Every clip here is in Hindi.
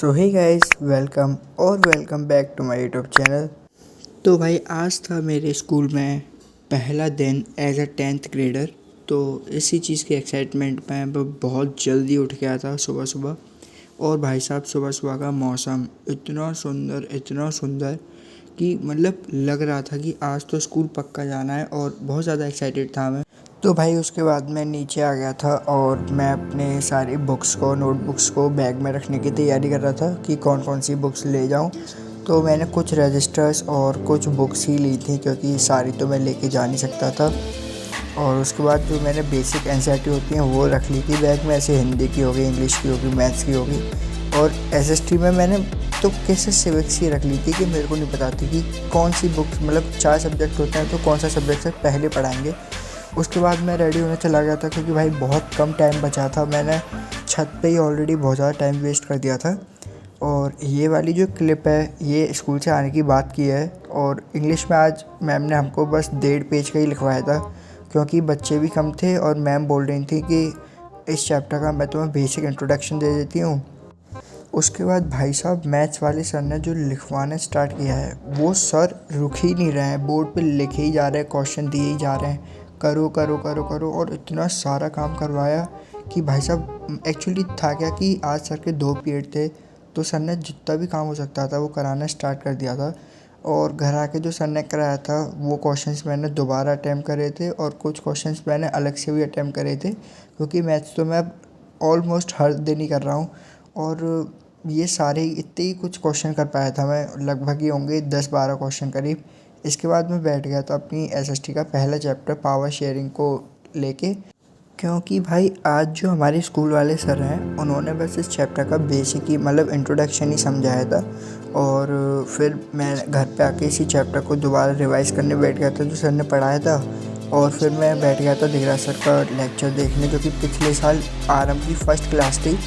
So hey guys, welcome back to my YouTube channel. तो भाई आज था मेरे स्कूल में पहला दिन एज अ 10th ग्रेडर। तो इसी चीज़ की एक्साइटमेंट में बहुत जल्दी उठ गया था सुबह सुबह। और भाई साहब सुबह सुबह का मौसम इतना सुंदर कि मतलब लग रहा था कि आज तो स्कूल पक्का जाना है और बहुत ज़्यादा एक्साइटेड था मैं। तो भाई उसके बाद मैं नीचे आ गया था और मैं अपने सारी नोटबुक्स को बैग में रखने की तैयारी कर रहा था कि कौन कौन सी बुक्स ले जाऊं। तो मैंने कुछ रजिस्टर्स और कुछ बुक्स ही ली थी क्योंकि सारी तो मैं लेके जा नहीं सकता था। और उसके बाद जो मैंने बेसिक एनसीईआरटी होती हैं वो रख ली थी बैग में, ऐसे हिंदी की होगी, इंग्लिश की होगी, मैथ्स की होगी। और एसएसटी में मैंने तो कैसे सिविक्स ही रख ली थी कि मेरे को नहीं पता थी कि कौन सी बुक्स, मतलब 4 सब्जेक्ट होते हैं तो कौन सा सब्जेक्ट से पहले पढ़ाएंगे। उसके बाद मैं रेडी होने चला गया था क्योंकि भाई बहुत कम टाइम बचा था। मैंने छत पे ही ऑलरेडी बहुत ज़्यादा टाइम वेस्ट कर दिया था। और ये वाली जो क्लिप है ये स्कूल से आने की बात की है। और इंग्लिश में आज मैम ने हमको बस 1.5 पेज का ही लिखवाया था क्योंकि बच्चे भी कम थे और मैम बोल रही थी कि इस चैप्टर का मैं तुम्हें बेसिक इंट्रोडक्शन दे देती हूँ। उसके बाद भाई साहब मैथ्स वाले सर ने जो लिखवाना स्टार्ट किया है वो सर रुक ही नहीं रहे हैं, बोर्ड पे लिखे ही जा रहे हैं, क्वेश्चन दिए ही जा रहे हैं, करो करो करो करो। और इतना सारा काम करवाया कि भाई साहब एक्चुअली था क्या कि आज सर के 2 पीरियड थे तो सर ने जितना भी काम हो सकता था वो कराना स्टार्ट कर दिया था। और घर आके जो सर ने कराया था वो क्वेश्चंस मैंने दोबारा अटैम्प्ट करे थे और कुछ क्वेश्चंस मैंने अलग से भी अटैम्प्ट करे थे क्योंकि मैथ्स तो मैं अब ऑलमोस्ट हर दिन ही कर रहा हूँ। और ये सारे इतने ही कुछ क्वेश्चन कर पाया था मैं, लगभग ही होंगे 10-12 क्वेश्चन करीब। इसके बाद मैं बैठ गया था अपनी एसएसटी का पहला चैप्टर पावर शेयरिंग को लेके, क्योंकि भाई आज जो हमारे स्कूल वाले सर हैं उन्होंने बस इस चैप्टर का बेसिक ही मतलब इंट्रोडक्शन ही समझाया था। और फिर मैं घर पे आके इसी चैप्टर को दोबारा रिवाइज़ करने बैठ गया था जो सर ने पढ़ाया था। और फिर मैं बैठ गया था धीराज सर का लेक्चर देखने जो कि पिछले साल आरंभ की फर्स्ट क्लास थी।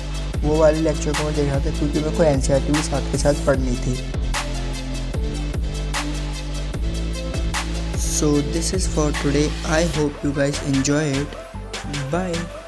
वो वाले लेक्चर को मैं देख रहा था क्योंकि मेरे को एनसीईआरटी भी साथ के साथ पढ़नी थी। So this is for today. I hope you guys enjoy it. Bye.